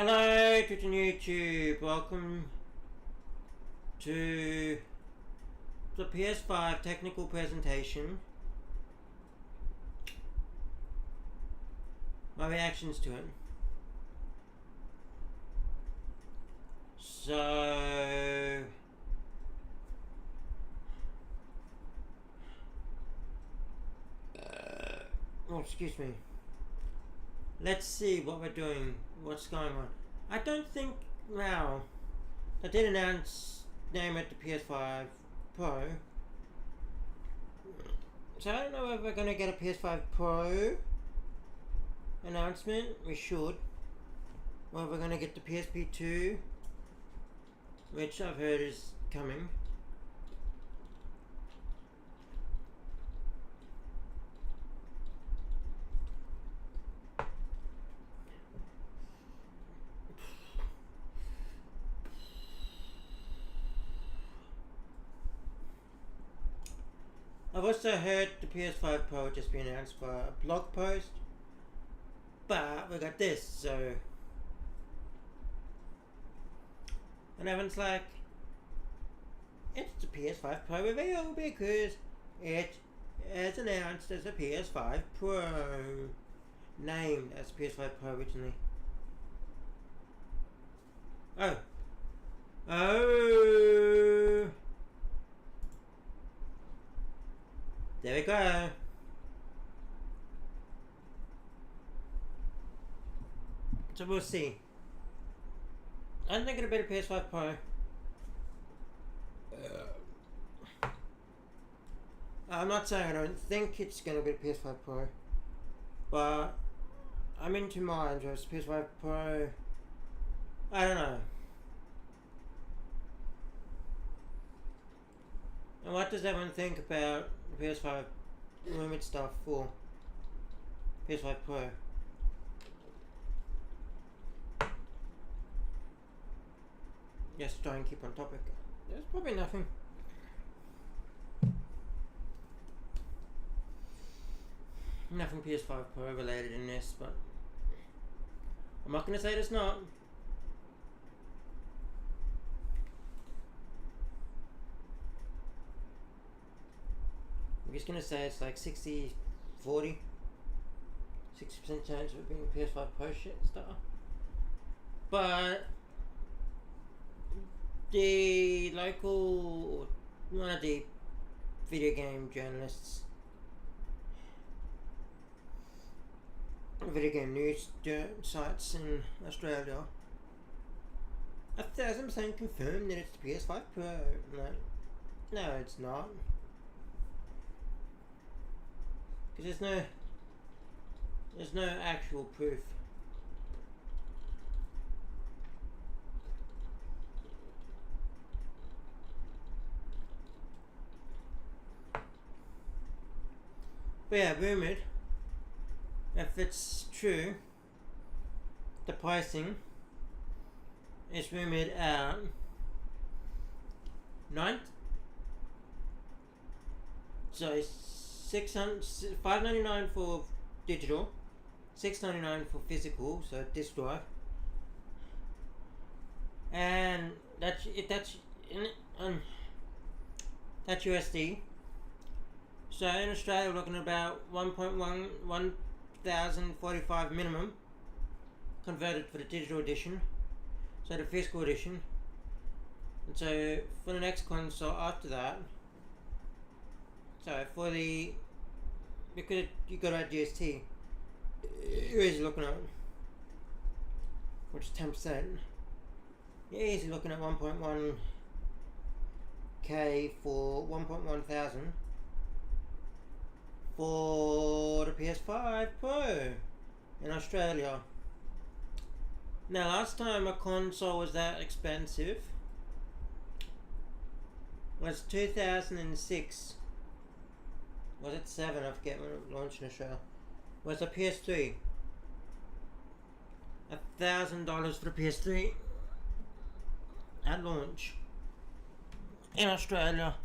Hello Twitch and YouTube, welcome to the PS5 technical presentation. My reactions to it. So excuse me. Let's see what we're doing, what's going on. I don't think, now, they did announce name it the Ps5 Pro. So I don't know if we're going to get a PS5 Pro announcement. We should. Or we're going to get the PSP2, which I've heard is coming. I've also heard the PS5 Pro will just be announced via a blog post, but we got this, so. And everyone's like, it's the PS5 Pro reveal because it is announced as a PS5 Pro, named as PS5 Pro originally. Oh. There we go. So we'll see. I'm thinking about a PS5 Pro. I'm not saying I don't think it's going to be a PS5 Pro, but I'm in two minds. Whereas PS5 Pro, I don't know. And what does everyone think about the PS5 rumored stuff for PS5 Pro? Just try and keep on topic. There's probably nothing. Nothing PS5 Pro related in this, but I'm not going to say it's not. I'm just going to say it's like 60-40. 60% chance of it being a PS5 Pro shit stuff. But the local, one of the video game journalists, video game news sites in Australia, 1000% confirmed that it's the PS5 Pro. No, it's not. Because there's no actual proof. But yeah, rumored, if it's true, the pricing is rumored at $599 for digital, $699 for physical, so disc drive, and that's USD. So in Australia, we're looking at about 1,045 minimum converted for the digital edition, so the physical edition. And so for the next console after that, so for the, because you got our GST, you're easily looking at, which is 10%, you're easily looking at 1.1k for 1.1 thousand for the PS5 Pro in Australia. Now, last time a console was that expensive was 2006. Was it 7? I forget when it launched in Australia. Was a PS3. $1,000 for the PS3 at launch in Australia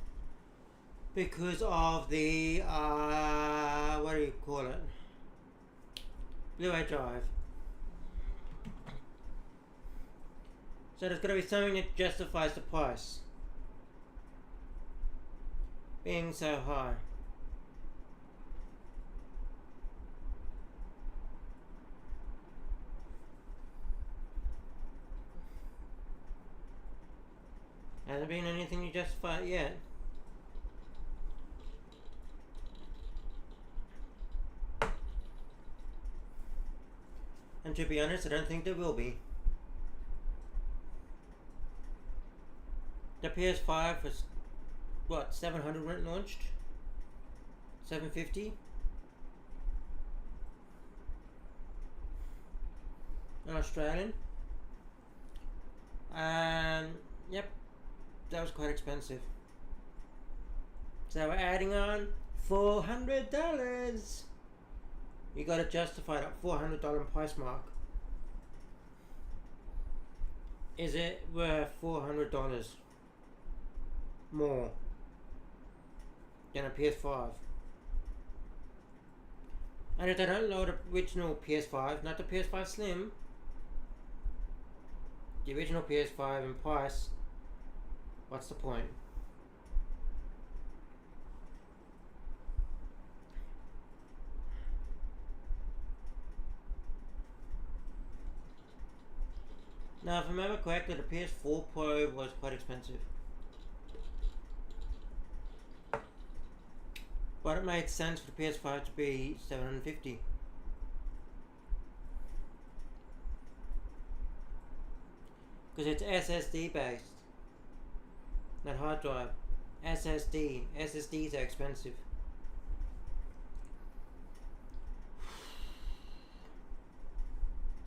because of the what do you call it? Blu-ray drive. So there's got to be something that justifies the price being so high. Hasn't been anything to justify it yet. And to be honest, I don't think there will be. The PS5 was, what, 700 when it launched? 750? In Australian. And, yep, that was quite expensive. So we're adding on $400. You gotta justify that $400 price mark. Is it worth $400 more than a PS5? And if they don't load the original PS5, not the PS5 Slim, the original PS5 in price, what's the point? Now, if I remember correctly, the PS4 Pro was quite expensive. But it made sense for the PS5 to be $750. Because it's SSD based, not hard drive. SSDs are expensive.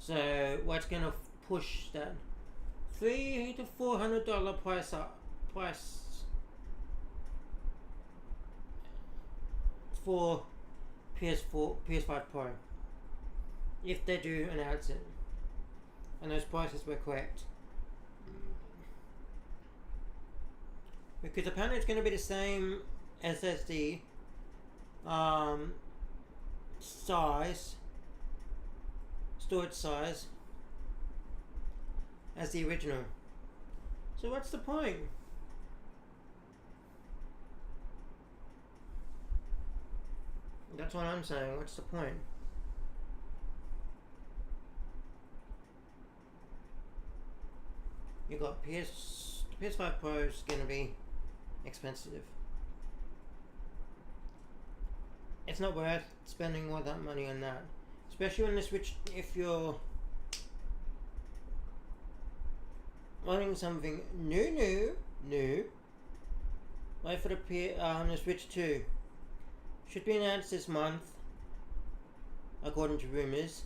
So what's gonna push that $300 to $400 price for PS5 Pro, if they do announce it, and those prices were correct? Because apparently it's going to be the same SSD size, storage size as the original. So what's the point? That's what I'm saying. What's the point? You got PS5 Pro is going to be expensive. It's not worth spending all that money on that, especially on the Switch. If you're wanting something new, wait for the Switch 2. Should be announced this month, according to rumors,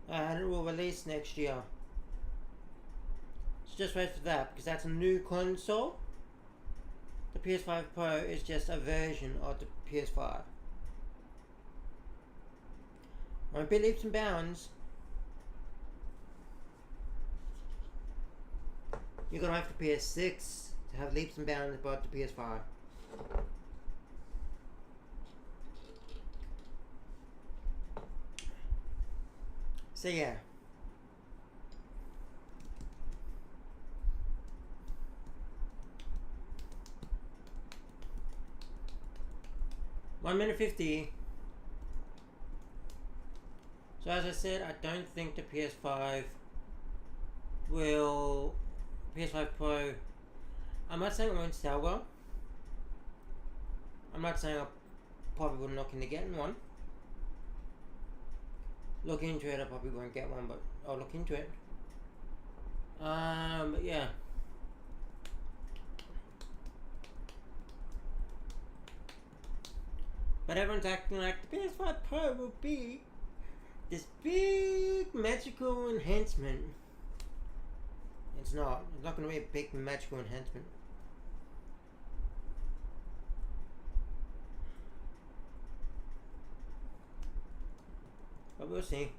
and it will release next year. So just wait for that, because that's a new console. The PS5 Pro is just a version of the PS5. Won't be leaps and bounds. You're gonna have the PS6 to have leaps and bounds about the PS5. So yeah. $1:50. So as I said, I don't think the PS5 Pro, I'm not saying it won't sell well. I'm not saying I probably wouldn't look into getting one. Look into it, I probably won't get one, but I'll look into it. But yeah. But everyone's acting like the PS5 Pro will be this big magical enhancement. It's not. It's not going to be a big magical enhancement. But we'll see.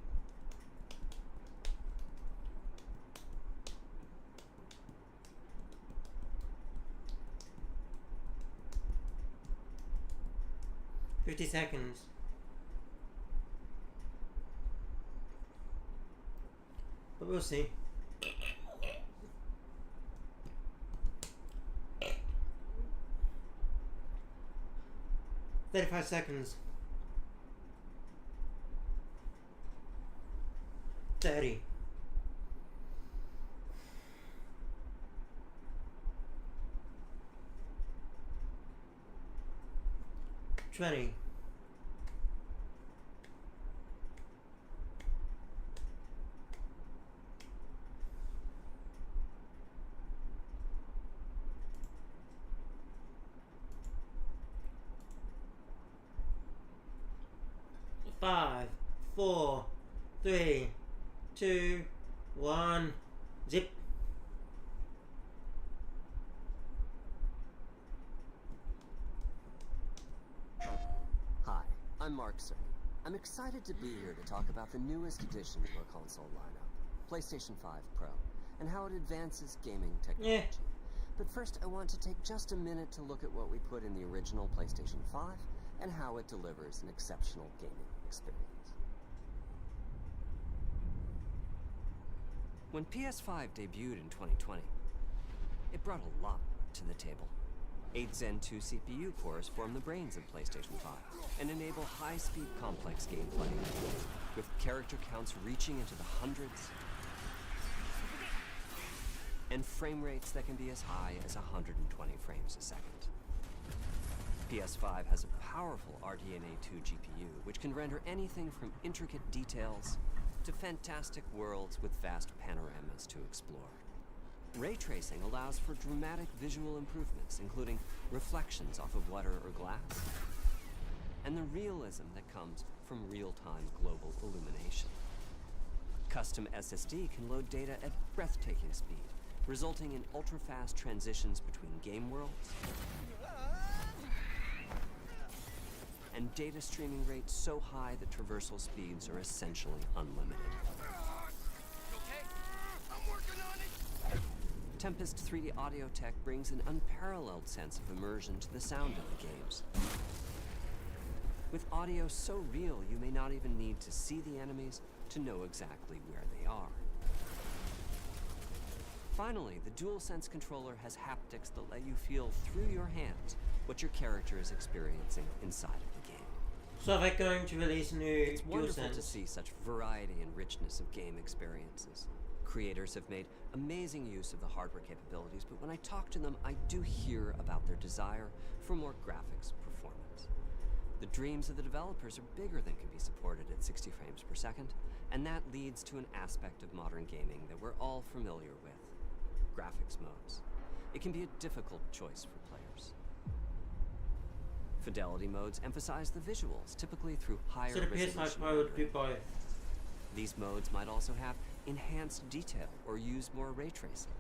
$50 seconds. But we'll see. 35 seconds. 30. 20. 5, 4, 3, 2, 1, zip. Hi, I'm Mark Cerny. I'm excited to be here to talk about the newest addition to our console lineup, PlayStation 5 Pro, and how it advances gaming technology. Yeah. But first, I want to take just a minute to look at what we put in the original PlayStation 5 and how it delivers an exceptional gaming experience. When PS5 debuted in 2020, it brought a lot to the table. 8 Zen 2 CPU cores form the brains of PlayStation 5 and enable high-speed complex gameplay, with character counts reaching into the hundreds and frame rates that can be as high as 120 frames a second. PS5 has a powerful RDNA 2 GPU, which can render anything from intricate details to fantastic worlds with vast panoramas to explore. Ray tracing allows for dramatic visual improvements, including reflections off of water or glass, and the realism that comes from real-time global illumination. Custom SSD can load data at breathtaking speed, resulting in ultra-fast transitions between game worlds and data streaming rates so high that traversal speeds are essentially unlimited. Tempest 3D audio tech brings an unparalleled sense of immersion to the sound of the games. With audio so real, you may not even need to see the enemies to know exactly where they are. Finally, the DualSense controller has haptics that let you feel through your hands what your character is experiencing inside of the game. So are they going to release a new It's wonderful DualSense? to see such variety and richness of game experiences. Creators have made amazing use of the hardware capabilities, but when I talk to them, I do hear about their desire for more graphics performance. The dreams of the developers are bigger than can be supported at 60 frames per second, and that leads to an aspect of modern gaming that we're all familiar with: graphics modes. It can be a difficult choice for players. Fidelity modes emphasize the visuals, typically through higher So the resolution PS5 Pro would do rendering. both. These modes might also have enhanced detail or use more ray tracing.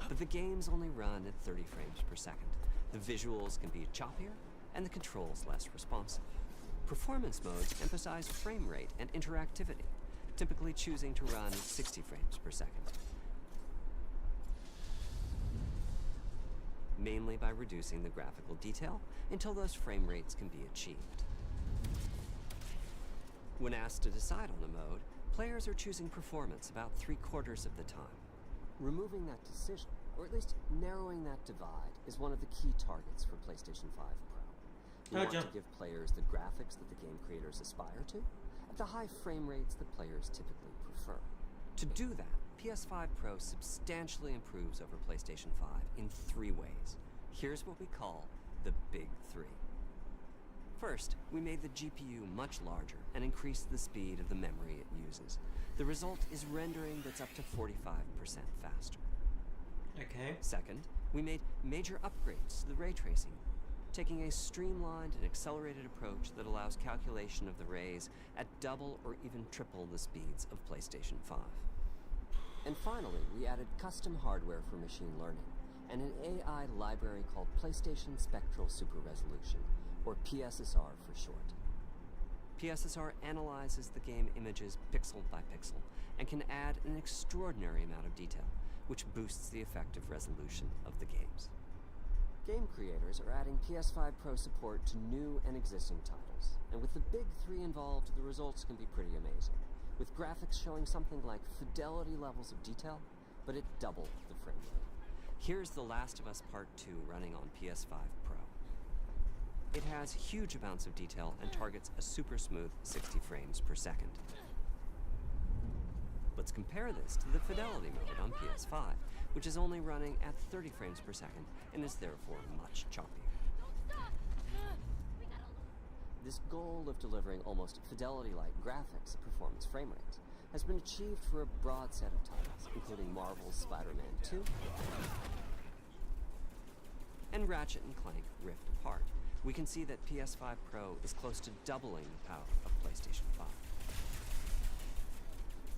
But the games only run at 30 frames per second. The visuals can be choppier and the controls less responsive. Performance modes emphasize frame rate and interactivity, typically choosing to run at 60 frames per second, mainly by reducing the graphical detail until those frame rates can be achieved. When asked to decide on a mode, players are choosing performance about 3/4 of the time. Removing that decision, or at least narrowing that divide, is one of the key targets for PlayStation 5 Pro. We want to give players the graphics that the game creators aspire to, at the high frame rates that players typically prefer. To do that, PS5 Pro substantially improves over PlayStation 5 in 3 ways. Here's what we call the Big 3. First, we made the GPU much larger and increased the speed of the memory it uses. The result is rendering that's up to 45% faster. Okay. Second, we made major upgrades to the ray tracing, taking a streamlined and accelerated approach that allows calculation of the rays at double or even triple the speeds of PlayStation 5. And finally, we added custom hardware for machine learning and an AI library called PlayStation Spectral Super Resolution, or PSSR for short. PSSR analyzes the game images pixel by pixel and can add an extraordinary amount of detail, which boosts the effective resolution of the games. Game creators are adding PS5 Pro support to new and existing titles, and with the Big 3 involved, the results can be pretty amazing, with graphics showing something like fidelity levels of detail, but at double the frame rate. Here's The Last of Us Part 2 running on PS5 Pro. It has huge amounts of detail and targets a super smooth 60 frames per second. Let's compare this to the fidelity mode on PS5, which is only running at 30 frames per second and is therefore much choppier. This goal of delivering almost fidelity-like graphics at performance frame rates has been achieved for a broad set of titles, including Marvel's Spider-Man 2 and Ratchet & Clank Rift Apart. We can see that PS5 Pro is close to doubling the power of PlayStation 5.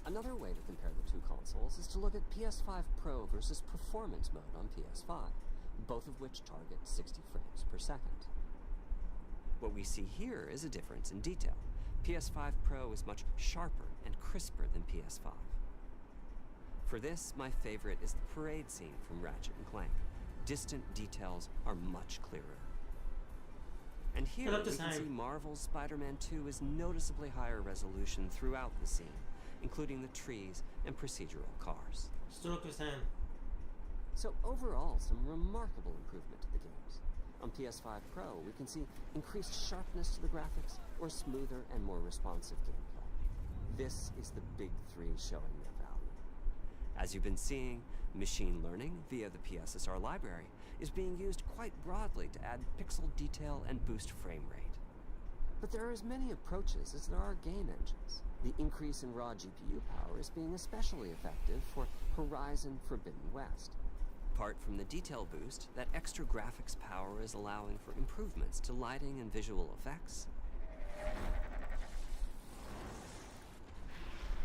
Another way to compare the two consoles is to look at PS5 Pro versus Performance mode on PS5, both of which target 60 frames per second. What we see here is a difference in detail. PS5 Pro is much sharper and crisper than PS5. For this, my favorite is the parade scene from Ratchet & Clank. Distant details are much clearer. And here we can see Marvel's Spider-Man 2 is noticeably higher resolution throughout the scene, including the trees and procedural cars. Still look the same. So overall, some remarkable improvement to the games. On PS5 Pro, we can see increased sharpness to the graphics or smoother and more responsive gameplay. This is the big three showing their value. As you've been seeing, machine learning via the PSSR library is being used quite broadly to add pixel detail and boost frame rate. But there are as many approaches as there are game engines. The increase in raw GPU power is being especially effective for Horizon Forbidden West. Apart from the detail boost, that extra graphics power is allowing for improvements to lighting and visual effects,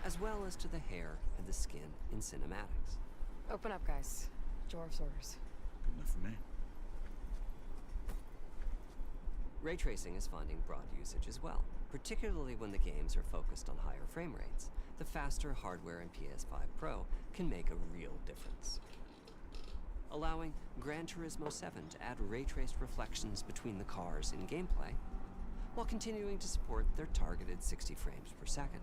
as well as to the hair and the skin in cinematics. Open up, guys. Dwarf's orders. Good enough for me. Ray tracing is finding broad usage as well, particularly when the games are focused on higher frame rates. The faster hardware in PS5 Pro can make a real difference, allowing Gran Turismo 7 to add ray-traced reflections between the cars in gameplay, while continuing to support their targeted 60 frames per second.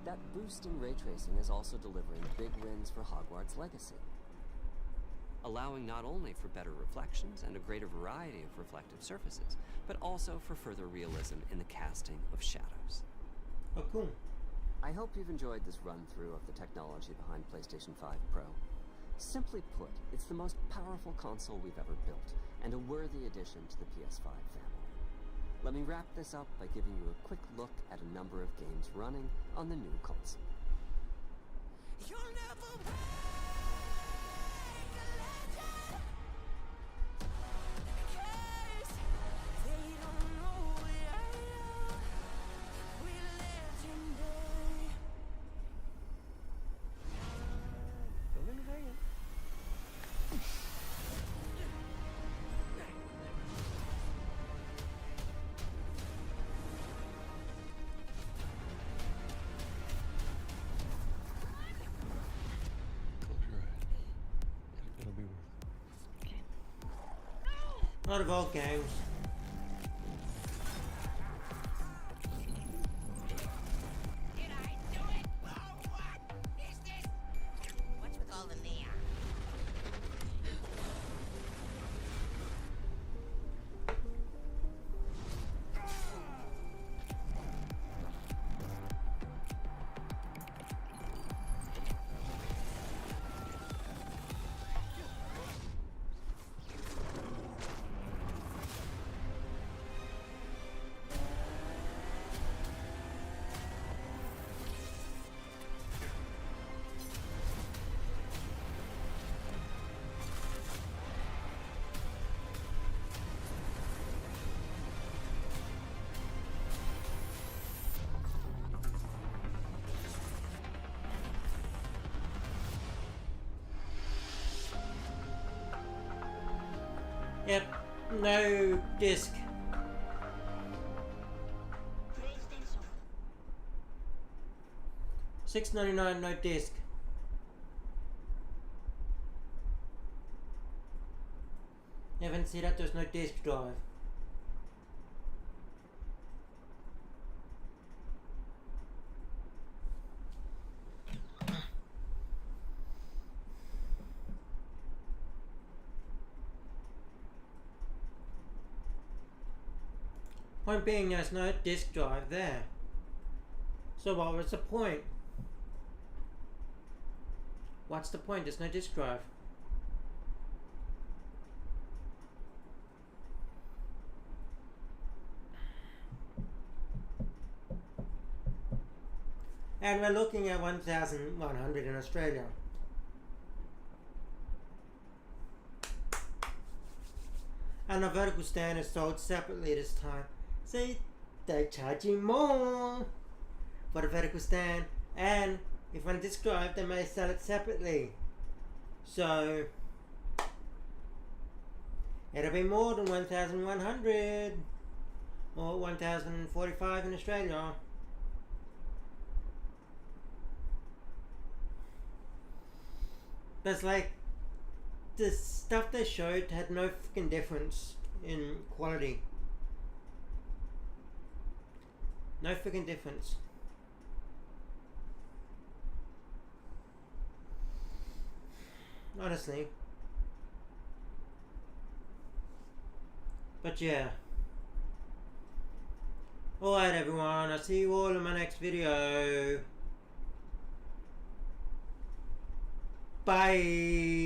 That boost in ray tracing is also delivering big wins for Hogwarts Legacy, allowing not only for better reflections and a greater variety of reflective surfaces, but also for further realism in the casting of shadows. Oh, cool. I hope you've enjoyed this run-through of the technology behind PlayStation 5 Pro. Simply put, it's the most powerful console we've ever built, and a worthy addition to the PS5 family. Let me wrap this up by giving you a quick look at a number of games running on the new console. You'll never break a legend, 'cause they don't know we're legendary. Go in the vein. It'll be worth it. Not of all games. Did I do it? Oh, what is this? What's with all the neon? Yep, no disc. $6.99, no disc. You haven't seen that there's no disc drive. Point being, there's no disk drive there. So what was the point? What's the point? There's no disk drive. And we're looking at 1,100 in Australia. And the vertical stand is sold separately this time. See, they're charging more for the vertical stand, and if on disk drive they may sell it separately. So it'll be more than 1,100 or 1,045 in Australia. But like, the stuff they showed had no freaking difference in quality. No freaking difference. Honestly. But yeah. Alright everyone, I'll see you all in my next video. Bye!